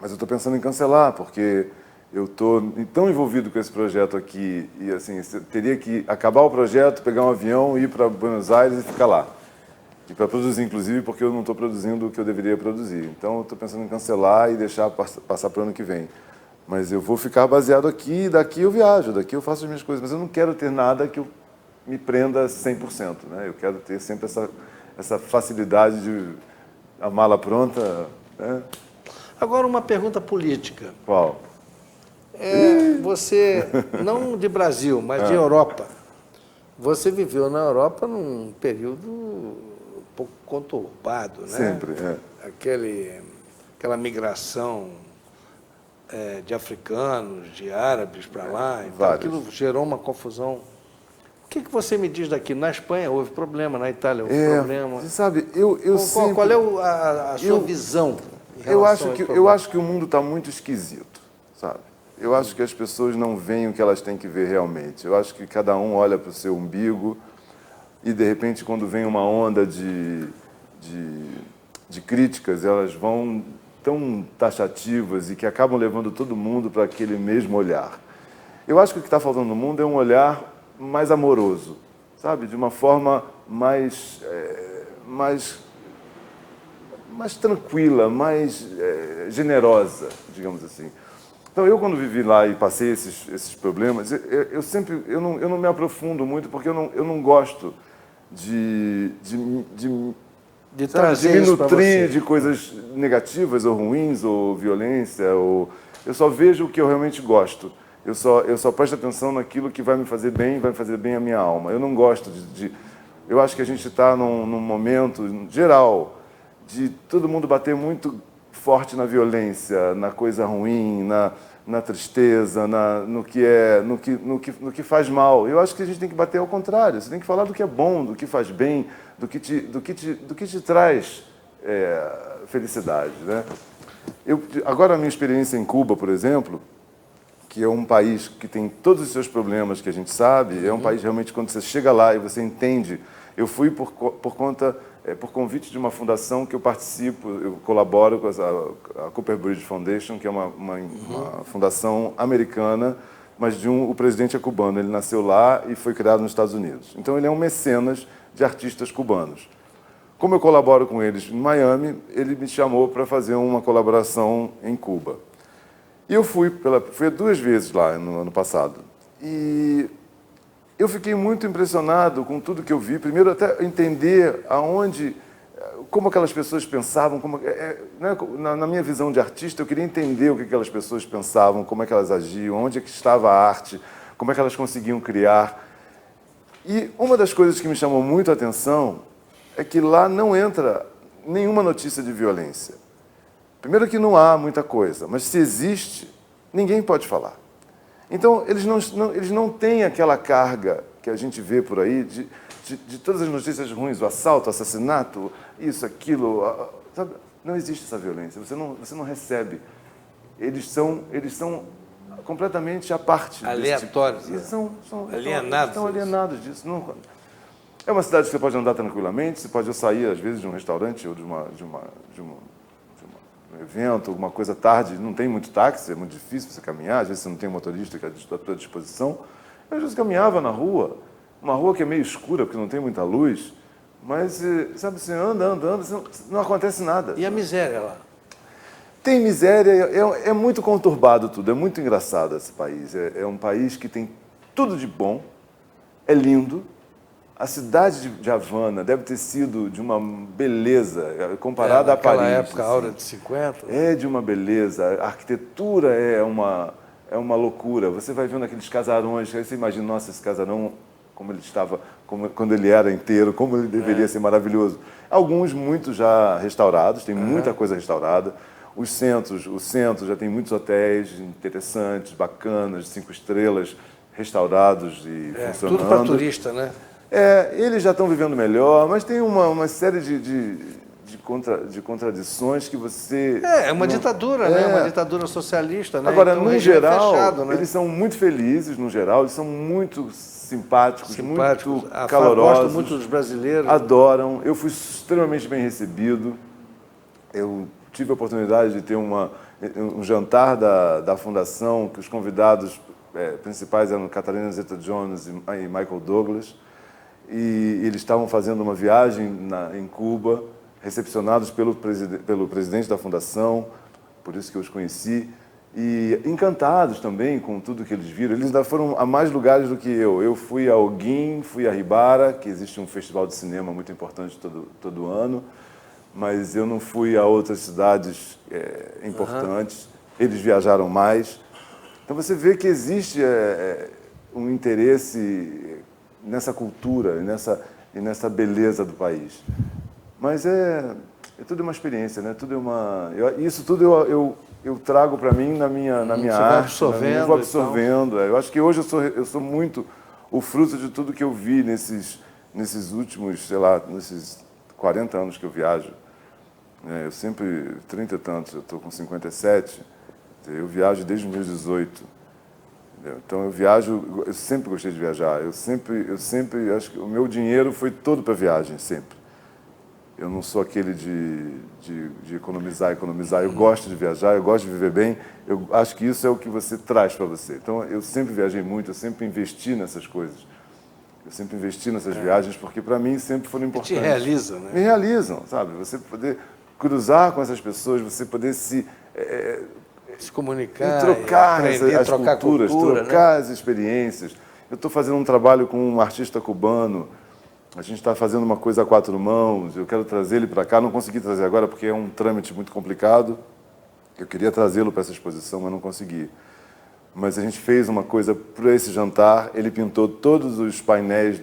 Mas eu estou pensando em cancelar, porque eu estou tão envolvido com esse projeto aqui e assim, teria que acabar o projeto, pegar um avião, ir para Buenos Aires e ficar lá. E para produzir, inclusive, porque eu não estou produzindo o que eu deveria produzir. Então, eu estou pensando em cancelar e deixar passar para o ano que vem. Mas eu vou ficar baseado aqui, daqui eu viajo, daqui eu faço as minhas coisas. Mas eu não quero ter nada que eu me prenda 100%. Né? Eu quero ter sempre essa facilidade de a mala pronta. Né? Agora, uma pergunta política. Qual? Você, não de Brasil, mas de Europa. Você viveu na Europa num período um pouco conturbado, né? Sempre, Aquela migração de africanos, de árabes para lá. Então, aquilo gerou uma confusão. O que você me diz daqui? Na Espanha houve problema, na Itália houve problema. Você sabe, Qual é a sua visão em relação eu acho que o mundo está muito esquisito, sabe? Eu acho que as pessoas não veem o que elas têm que ver realmente. Eu acho que cada um olha para o seu umbigo e, de repente, quando vem uma onda de críticas, elas vão tão taxativas e que acabam levando todo mundo para aquele mesmo olhar. Eu acho que o que está faltando no mundo é um olhar mais amoroso, sabe? De uma forma mais tranquila, mais generosa, digamos assim. Então, eu quando vivi lá e passei esses problemas, eu não me aprofundo muito porque eu não gosto de trazer me isso para você. nutrir de coisas negativas ou ruins ou violência. Eu só vejo o que eu realmente gosto. Eu só presto atenção naquilo que vai me fazer bem à minha alma. Eu não gosto eu acho que a gente está num momento geral de todo mundo bater muito forte na violência, na coisa ruim, na tristeza, no que faz mal. Eu acho que a gente tem que bater ao contrário. Você tem que falar do que é bom, do que faz bem, do que te traz felicidade, né? Agora, a minha experiência em Cuba, por exemplo, que é um país que tem todos os seus problemas que a gente sabe, é um país realmente, quando você chega lá e você entende... Eu fui por convite de uma fundação que eu participo, eu colaboro com a Cooper Bridge Foundation, que é uma fundação americana, mas o presidente é cubano. Ele nasceu lá e foi criado nos Estados Unidos. Então, ele é um mecenas de artistas cubanos. Como eu colaboro com eles em Miami, ele me chamou para fazer uma colaboração em Cuba. E eu fui 2 vezes lá no ano passado. E eu fiquei muito impressionado com tudo que eu vi. Primeiro, até entender como aquelas pessoas pensavam. Na minha visão de artista, eu queria entender o que aquelas pessoas pensavam, como é que elas agiam, onde é que estava a arte, como é que elas conseguiam criar. E uma das coisas que me chamou muito a atenção é que lá não entra nenhuma notícia de violência. Primeiro que não há muita coisa, mas se existe, ninguém pode falar. Então, eles não têm aquela carga que a gente vê por aí de todas as notícias ruins, o assalto, o assassinato, isso, aquilo, sabe? Não existe essa violência, você não recebe. Eles são completamente à parte. Aleatórios. Eles são alienados. Estão alienados disso. Não, é uma cidade que você pode andar tranquilamente, você pode sair, às vezes, de um restaurante ou de um evento, alguma coisa tarde, não tem muito táxi, é muito difícil você caminhar, às vezes você não tem um motorista que é à sua disposição. Eu, às vezes, caminhava na rua, uma rua que é meio escura, porque não tem muita luz, mas, sabe, você anda, não acontece nada. E a miséria lá? Tem miséria, é muito conturbado tudo, é muito engraçado esse país. É um país que tem tudo de bom, é lindo. A cidade de Havana deve ter sido de uma beleza, comparada a Paris. Naquela época, assim. a hora de 50. É de uma beleza, a arquitetura é uma loucura. Você vai vendo aqueles casarões, aí você imagina, nossa, esse casarão, como ele estava, quando ele era inteiro, como ele deveria ser maravilhoso. Alguns muito já restaurados, tem muita coisa restaurada. O centro já tem muitos hotéis interessantes, bacanas, 5 estrelas, restaurados e funcionando. Tudo para turista, né? Eles já estão vivendo melhor, mas tem uma série de contradições que você... É uma ditadura, né? Uma ditadura socialista, né? Agora, então, no geral, fechado, né? eles são muito felizes, no geral, eles são muito simpáticos. Muito Eu calorosos. gosto muito dos brasileiros. Adoram. Eu fui extremamente bem recebido. Eu tive a oportunidade de ter um jantar da fundação, que os convidados principais eram Catalina Zeta-Jones e Michael Douglas, e eles estavam fazendo uma viagem em Cuba, recepcionados pelo presidente da fundação, por isso que eu os conheci, e encantados também com tudo que eles viram. Eles ainda foram a mais lugares do que eu. Eu fui a Holguín, fui a Ribara, que existe um festival de cinema muito importante todo ano, mas eu não fui a outras cidades importantes. Eles viajaram mais. Então você vê que existe um interesse nessa cultura e nessa beleza do país. Mas é tudo uma experiência, né? Isso tudo eu trago para mim na minha arte. Eu vou absorvendo. Eu acho que hoje eu sou muito o fruto de tudo que eu vi nesses últimos, sei lá, nesses 40 anos que eu viajo. Eu sempre, 30 e tantos, eu estou com 57, eu viajo desde os meus 18. Então eu sempre gostei de viajar, eu sempre, acho que o meu dinheiro foi todo para viagem, sempre. Eu não sou aquele de economizar, eu gosto de viajar, eu gosto de viver bem, eu acho que isso é o que você traz para você. Então eu sempre viajei muito, eu sempre investi nessas coisas. Eu sempre investi nessas viagens porque para mim sempre foram importantes. Te realizam, né? Me realizam, sabe? Você poder cruzar com essas pessoas, você poder se comunicar, trocar as trocar culturas, cultura, trocar né? as experiências. Eu estou fazendo um trabalho com um artista cubano, a gente está fazendo uma coisa a 4 mãos, eu quero trazer ele para cá, não consegui trazer agora porque é um trâmite muito complicado. Eu queria trazê-lo para essa exposição, mas não consegui. Mas a gente fez uma coisa para esse jantar, ele pintou todos os painéis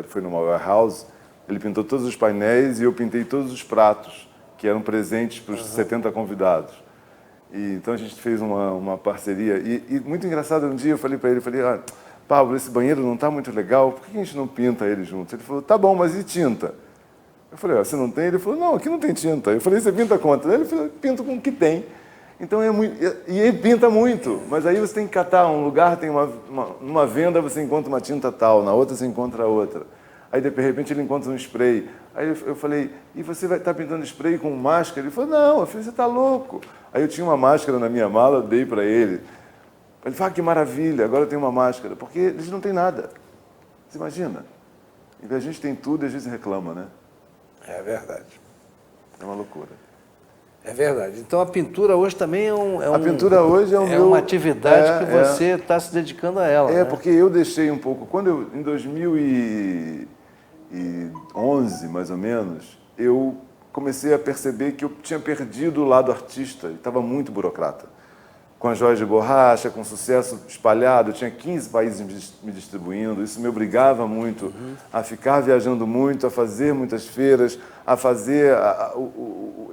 foi numa warehouse, ele pintou todos os painéis e eu pintei todos os pratos, que eram presentes para os 70 convidados. E então a gente fez uma parceria. E muito engraçado, um dia eu falei para ele, Pablo, esse banheiro não está muito legal, por que a gente não pinta ele junto? Ele falou, tá bom, mas e tinta? Eu falei, você não tem? Ele falou, não, aqui não tem tinta. Eu falei, você pinta quanto? Ele falou, pinto com o que tem. Então e ele pinta muito, mas aí você tem que catar um lugar, tem numa venda você encontra uma tinta tal, na outra você encontra outra. Aí de repente ele encontra um spray. Aí eu falei, e você vai estar pintando spray com máscara? Ele falou, não, eu falei, você está louco. Aí eu tinha uma máscara na minha mala, eu dei para ele. Ele falou, que maravilha, agora eu tenho uma máscara. Porque eles não têm nada. Você imagina? E a gente tem tudo e a gente reclama, né? É verdade. É uma loucura. É verdade. Então a pintura hoje também a pintura hoje é uma atividade que você está se dedicando a ela. Né? Porque eu deixei um pouco. Em 2011, mais ou menos, eu comecei a perceber que eu tinha perdido o lado artista e estava muito burocrata. com as joias de borracha, com sucesso espalhado. Eu tinha 15 países me distribuindo. Isso me obrigava muito a ficar viajando muito, a fazer muitas feiras, a fazer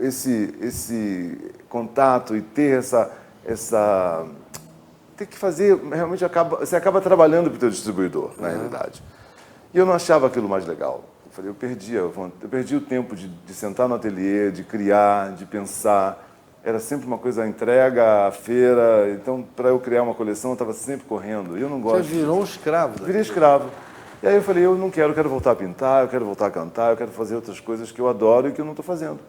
esse contato e ter ter que fazer, realmente você acaba trabalhando para o teu distribuidor, na realidade. E eu não achava aquilo mais legal. Eu falei, eu perdi o tempo de sentar no ateliê, de criar, de pensar. Era sempre uma coisa, a entrega, a feira. Então, para eu criar uma coleção, eu estava sempre correndo. E eu não gosto. Você virou um escravo. Virei escravo. E aí eu falei, eu quero voltar a pintar, eu quero voltar a cantar, eu quero fazer outras coisas que eu adoro e que eu não estou fazendo.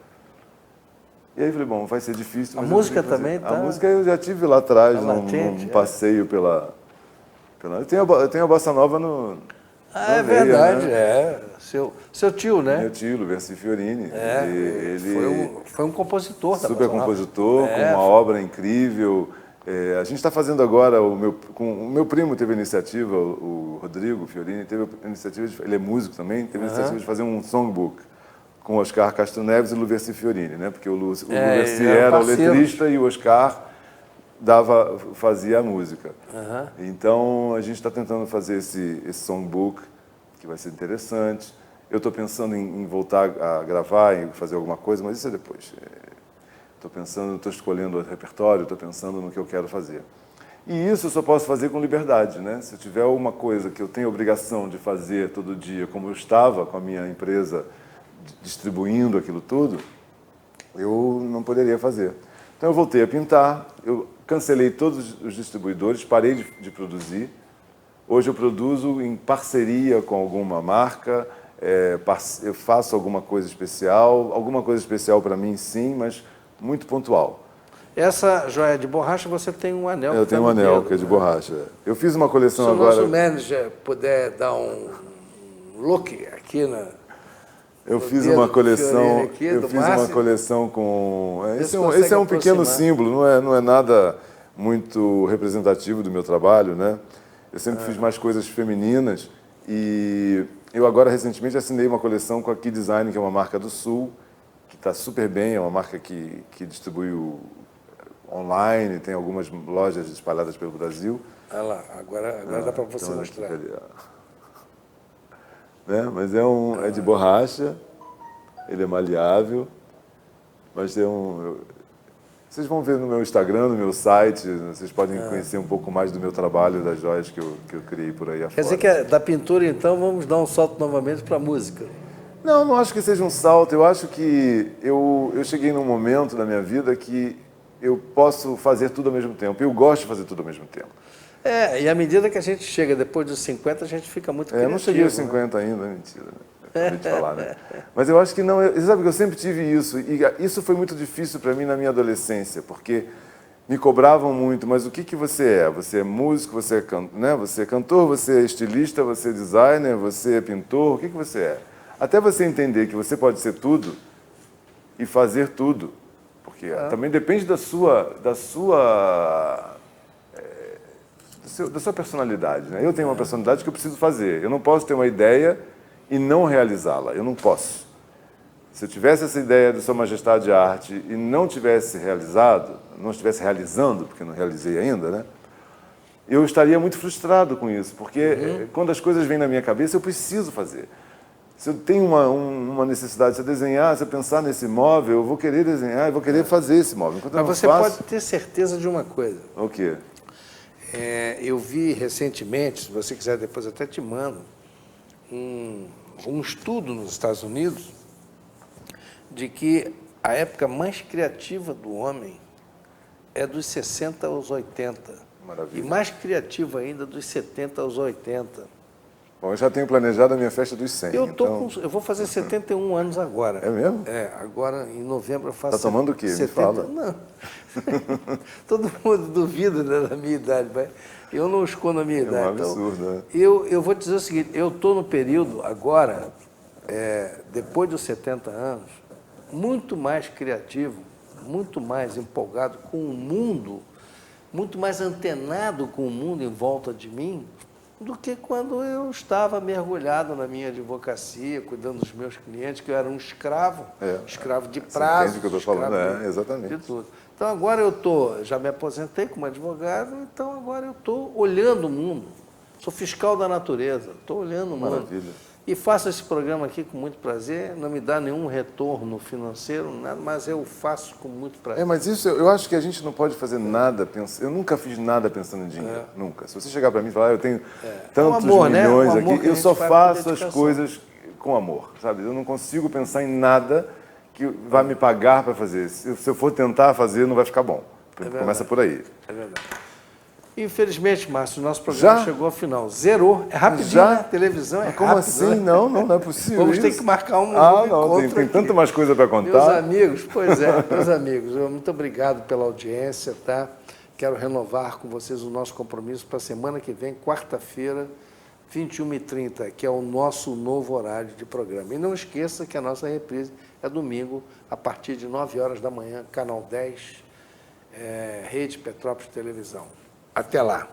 E aí eu falei, bom, vai ser difícil. A música também tá... A música eu já tive lá atrás, num passeio pela... Eu tenho a Bossa Nova no... É verdade, né? Seu tio, né? Meu tio, Luverci Fiorini. Ele foi um compositor da super compositor, com uma obra incrível. A gente está fazendo agora, o meu primo teve a iniciativa, o Rodrigo Fiorini, teve a iniciativa, ele é músico também, teve a iniciativa de fazer um songbook com o Oscar Castro Neves e o Luverci Fiorini, né? Porque o Luverci era o letrista e o Oscar fazia a música. Então, a gente está tentando fazer esse songbook, que vai ser interessante. Eu estou pensando em voltar a gravar, em fazer alguma coisa, mas isso é depois. Estou escolhendo o repertório, estou pensando no que eu quero fazer. E isso eu só posso fazer com liberdade, né? Se eu tiver uma coisa que eu tenho obrigação de fazer todo dia, como eu estava com a minha empresa distribuindo aquilo tudo, eu não poderia fazer. Então eu voltei a pintar, eu cancelei todos os distribuidores, parei de produzir. Hoje eu produzo em parceria com alguma marca, eu faço alguma coisa especial para mim sim, mas muito pontual. Essa joia de borracha, você tem um anel. Eu tenho um anel que é de borracha. Eu fiz uma coleção agora... Se o nosso manager puder dar um look aqui na... Eu fiz uma coleção com... Esse é um pequeno símbolo, não é nada muito representativo do meu trabalho, né? Eu sempre fiz mais coisas femininas e eu agora recentemente assinei uma coleção com a Key Design, que é uma marca do Sul, que está super bem, é uma marca que distribui online, tem algumas lojas espalhadas pelo Brasil. Olha lá, agora dá para você mostrar. Mas é de borracha, ele é maleável, mas vocês vão ver no meu Instagram, no meu site, vocês podem conhecer um pouco mais do meu trabalho, das joias que eu criei por aí afora. Quer dizer que da pintura, então, vamos dar um salto novamente para a música? Não acho que seja um salto, eu acho que eu cheguei num momento da minha vida que eu posso fazer tudo ao mesmo tempo, eu gosto de fazer tudo ao mesmo tempo. E à medida que a gente chega depois dos 50, a gente fica muito criativo. Eu não cheguei aos 50 ainda, mentira, né? Acabei de falar, né? Mas eu acho que não, você sabe que eu sempre tive isso, e isso foi muito difícil para mim na minha adolescência, porque me cobravam muito, mas o que você é? Você é músico, você é cantor, você é estilista, você é designer, você é pintor, o que você é? Até você entender que você pode ser tudo e fazer tudo, porque também depende da sua personalidade, né? Eu tenho uma personalidade que eu preciso fazer. Eu não posso ter uma ideia e não realizá-la. Eu não posso. Se eu tivesse essa ideia de Sua Majestade a Arte e não estivesse realizando, porque não realizei ainda, né? Eu estaria muito frustrado com isso, porque quando as coisas vêm na minha cabeça, eu preciso fazer. Se eu tenho uma necessidade, se eu desenhar, se eu pensar nesse móvel, eu vou querer desenhar, eu vou querer fazer esse móvel. Mas você pode ter certeza de uma coisa. O quê? Eu vi recentemente, se você quiser depois até te mando, um estudo nos Estados Unidos de que a época mais criativa do homem é dos 60 aos 80. Maravilha. E mais criativa ainda dos 70 aos 80. Bom, eu já tenho planejado a minha festa dos 100. Eu vou fazer 71 anos agora. É mesmo? Agora em novembro eu faço... Está tomando o quê? 70... Me fala. Não. Todo mundo duvida, né, da minha idade, mas eu não escondo a minha idade. É um absurdo, então, né? Eu vou te dizer o seguinte, eu estou no período agora, depois dos 70 anos, muito mais criativo, muito mais empolgado com o mundo, muito mais antenado com o mundo em volta de mim do que quando eu estava mergulhado na minha advocacia, cuidando dos meus clientes, que eu era um escravo, escravo de prazo. Entende o que eu estou falando? Exatamente. De tudo. Então agora já me aposentei como advogado, então agora eu estou olhando o mundo. Sou fiscal da natureza, estou olhando o mundo. Maravilha. E faço esse programa aqui com muito prazer, não me dá nenhum retorno financeiro, nada, mas eu faço com muito prazer. Mas isso, eu acho que a gente não pode fazer nada pensando. Eu nunca fiz nada pensando em dinheiro, nunca. Se você chegar para mim e falar, eu tenho tantos amor, né? milhões O amor aqui, que a eu gente só faz faço com as dedicação. coisas com amor, sabe? Eu não consigo pensar em nada que vai me pagar para fazer. Se eu for tentar fazer, não vai ficar bom. Começa por aí. É verdade. Infelizmente, Márcio, o nosso programa chegou ao final. Zerou. É rapidinho, Já? né? Televisão é Como rápido, assim? né? Não é possível. Vamos ter isso. que marcar um novo não, encontro tem aqui. tanta mais coisa para Meus contar. amigos, pois é, meus amigos, muito obrigado pela audiência, tá? Quero renovar com vocês o nosso compromisso para a semana que vem, quarta-feira, 21h30, que é o nosso novo horário de programa. E não esqueça que a nossa reprise é domingo, a partir de 9 horas da manhã, canal 10, Rede Petrópolis Televisão. Até lá.